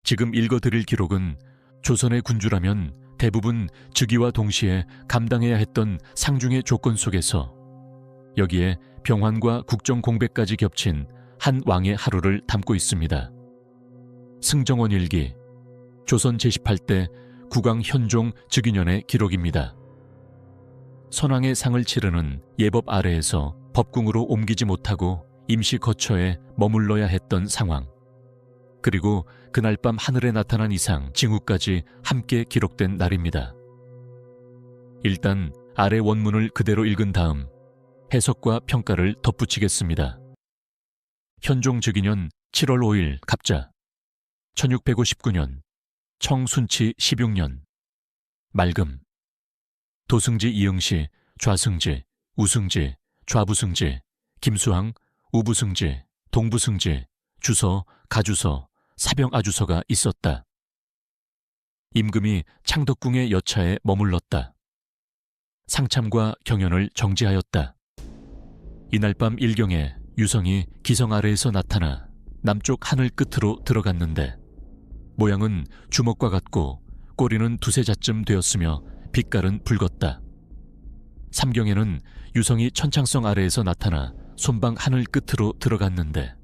지금 읽어드릴 기록은 조선의 군주라면 대부분 즉위와 동시에 감당해야 했던 상중의 조건 속에서 여기에 병환과 국정 공백까지 겹친 한 왕의 하루를 담고 있습니다. 승정원 일기, 조선 제18대 국왕 현종 즉위년의 기록입니다. 선왕의 상을 치르는 예법 아래에서 법궁으로 옮기지 못하고 임시 거처에 머물러야 했던 상황, 그리고 그날 밤 하늘에 나타난 이상, 징후까지 함께 기록된 날입니다. 일단 아래 원문을 그대로 읽은 다음 해석과 평가를 덧붙이겠습니다. 현종 즉위년 7월 5일 갑자, 1659년, 청순치 16년, 맑음, 도승지 이응시, 좌승지, 우승지, 좌부승지, 김수항, 우부승지, 동부승지, 주서, 가주서, 사병아주서가 있었다. 임금이 창덕궁의 여차에 머물렀다. 상참과 경연을 정지하였다. 이날 밤 일경에 유성이 기성 아래에서 나타나 남쪽 하늘 끝으로 들어갔는데 모양은 주먹과 같고 꼬리는 두세 자쯤 되었으며 빛깔은 붉었다. 삼경에는 유성이 천창성 아래에서 나타나 손방 하늘 끝으로 들어갔는데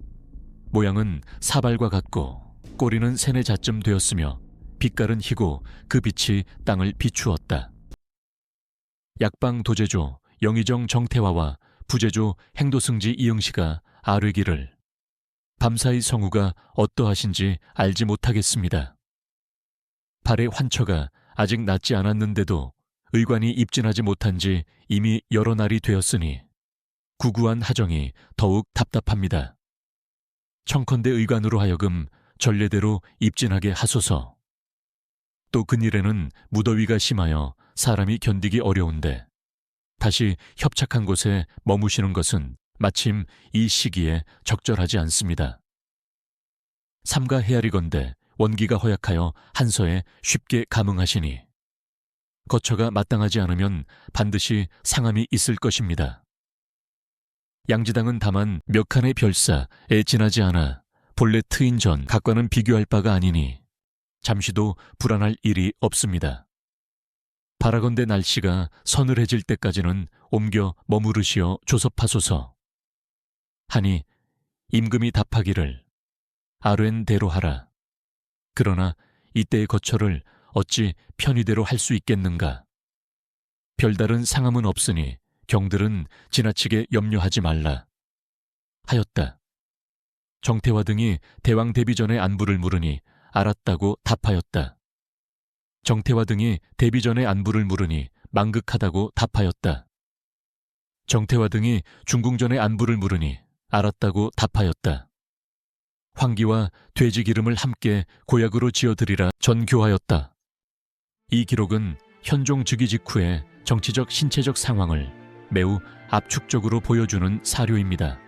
모양은 사발과 같고 꼬리는 세네 자쯤 되었으며 빛깔은 희고 그 빛이 땅을 비추었다. 약방 도제조 영의정 정태화와 부제조 행도승지 이응시가 아뢰기를 밤사이 성우가 어떠하신지 알지 못하겠습니다. 발의 환처가 아직 낫지 않았는데도 의관이 입진하지 못한 지 이미 여러 날이 되었으니 구구한 하정이 더욱 답답합니다. 청컨대 의관으로 하여금 전례대로 입진하게 하소서. 또 근일에는 무더위가 심하여 사람이 견디기 어려운데 다시 협착한 곳에 머무시는 것은 마침 이 시기에 적절하지 않습니다. 삼가 헤아리건대 원기가 허약하여 한서에 쉽게 감응하시니 거처가 마땅하지 않으면 반드시 상함이 있을 것입니다. 양지당은 다만 몇 칸의 별사에 지나지 않아 본래 트인 전 각과는 비교할 바가 아니니 잠시도 불안할 일이 없습니다. 바라건대 날씨가 서늘해질 때까지는 옮겨 머무르시어 조섭하소서 하니 임금이 답하기를 아뢰는 대로 하라. 그러나 이때의 거처를 어찌 편의대로 할 수 있겠는가. 별다른 상함은 없으니 경들은 지나치게 염려하지 말라 하였다. 정태화 등이 대왕 데뷔 전에 안부를 물으니 알았다고 답하였다. 정태화 등이 데뷔 전에 안부를 물으니 망극하다고 답하였다. 정태화 등이 중궁 전에 안부를 물으니 알았다고 답하였다. 황기와 돼지 기름을 함께 고약으로 지어드리라 전교하였다. 이 기록은 현종 즉위 직후의 정치적 신체적 상황을 매우 압축적으로 보여주는 사료입니다.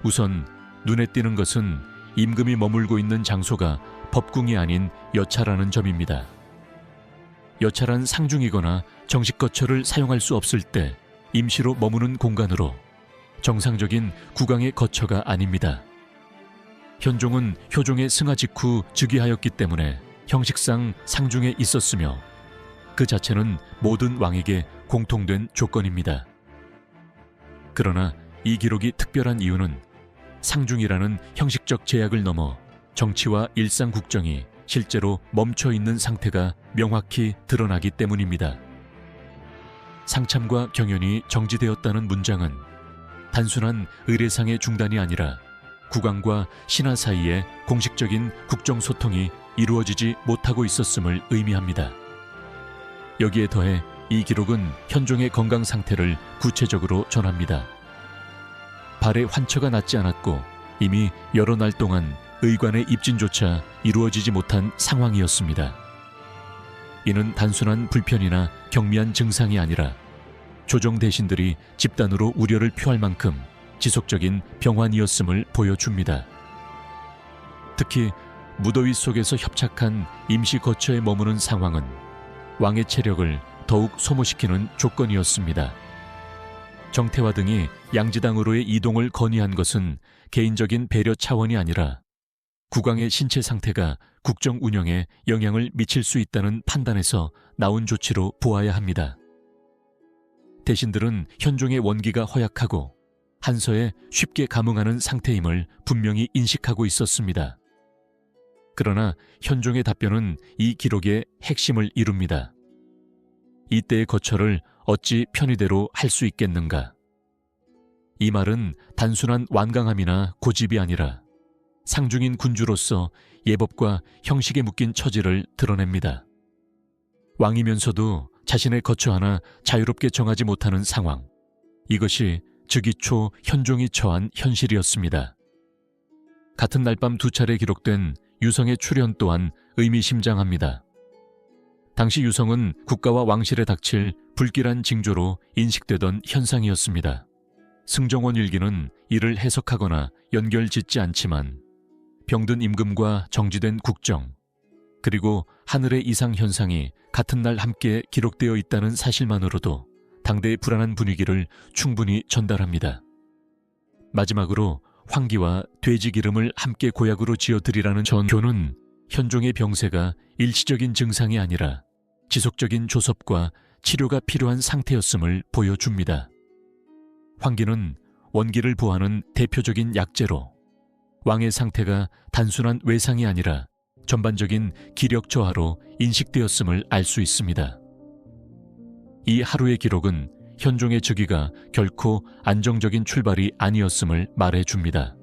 우선 눈에 띄는 것은 임금이 머물고 있는 장소가 법궁이 아닌 여차라는 점입니다. 여차란 상중이거나 정식 거처를 사용할 수 없을 때 임시로 머무는 공간으로 정상적인 국왕의 거처가 아닙니다. 현종은 효종의 승하 직후 즉위하였기 때문에 형식상 상중에 있었으며 그 자체는 모든 왕에게 공통된 조건입니다. 그러나 이 기록이 특별한 이유는 상중이라는 형식적 제약을 넘어 정치와 일상 국정이 실제로 멈춰 있는 상태가 명확히 드러나기 때문입니다. 상참과 경연이 정지되었다는 문장은 단순한 의례상의 중단이 아니라 국왕과 신하 사이에 공식적인 국정소통이 이루어지지 못하고 있었음을 의미합니다. 여기에 더해 이 기록은 현종의 건강 상태를 구체적으로 전합니다. 발에 환처가 낫지 않았고 이미 여러 날 동안 의관의 입진조차 이루어지지 못한 상황이었습니다. 이는 단순한 불편이나 경미한 증상이 아니라 조정 대신들이 집단으로 우려를 표할 만큼 지속적인 병환이었음을 보여줍니다. 특히 무더위 속에서 협착한 임시 거처에 머무는 상황은 왕의 체력을 더욱 소모시키는 조건이었습니다. 정태화 등이 양지당으로의 이동을 건의한 것은 개인적인 배려 차원이 아니라 국왕의 신체 상태가 국정 운영에 영향을 미칠 수 있다는 판단에서 나온 조치로 보아야 합니다. 대신들은 현종의 원기가 허약하고 한서에 쉽게 감응하는 상태임을 분명히 인식하고 있었습니다. 그러나 현종의 답변은 이 기록의 핵심을 이룹니다. 이때의 거처를 어찌 편의대로 할 수 있겠는가? 이 말은 단순한 완강함이나 고집이 아니라 상중인 군주로서 예법과 형식에 묶인 처지를 드러냅니다. 왕이면서도 자신의 거처 하나 자유롭게 정하지 못하는 상황. 이것이 즉위 초 현종이 처한 현실이었습니다. 같은 날 밤 2차례 기록된 유성의 출현 또한 의미심장합니다. 당시 유성은 국가와 왕실에 닥칠 불길한 징조로 인식되던 현상이었습니다. 승정원 일기는 이를 해석하거나 연결짓지 않지만 병든 임금과 정지된 국정, 그리고 하늘의 이상 현상이 같은 날 함께 기록되어 있다는 사실만으로도 당대의 불안한 분위기를 충분히 전달합니다. 마지막으로 황기와 돼지 기름을 함께 고약으로 지어드리라는 전교는 현종의 병세가 일시적인 증상이 아니라 지속적인 조섭과 치료가 필요한 상태였음을 보여줍니다. 황기는 원기를 보하는 대표적인 약재로 왕의 상태가 단순한 외상이 아니라 전반적인 기력 저하로 인식되었음을 알 수 있습니다. 이 하루의 기록은 현종의 즉위가 결코 안정적인 출발이 아니었음을 말해줍니다.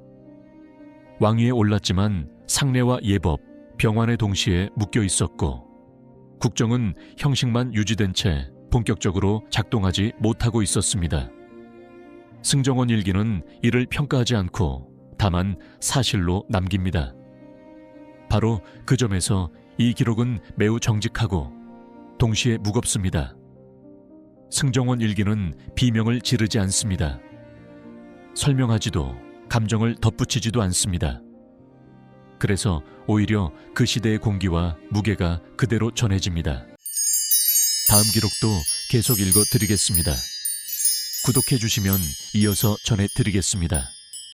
왕위에 올랐지만 상례와 예법, 병환에 동시에 묶여 있었고 국정은 형식만 유지된 채 본격적으로 작동하지 못하고 있었습니다. 승정원 일기는 이를 평가하지 않고 다만 사실로 남깁니다. 바로 그 점에서 이 기록은 매우 정직하고 동시에 무겁습니다. 승정원 일기는 비명을 지르지 않습니다. 설명하지도 감정을 덧붙이지도 않습니다. 그래서 오히려 그 시대의 공기와 무게가 그대로 전해집니다. 다음 기록도 계속 읽어드리겠습니다. 구독해 주시면 이어서 전해드리겠습니다.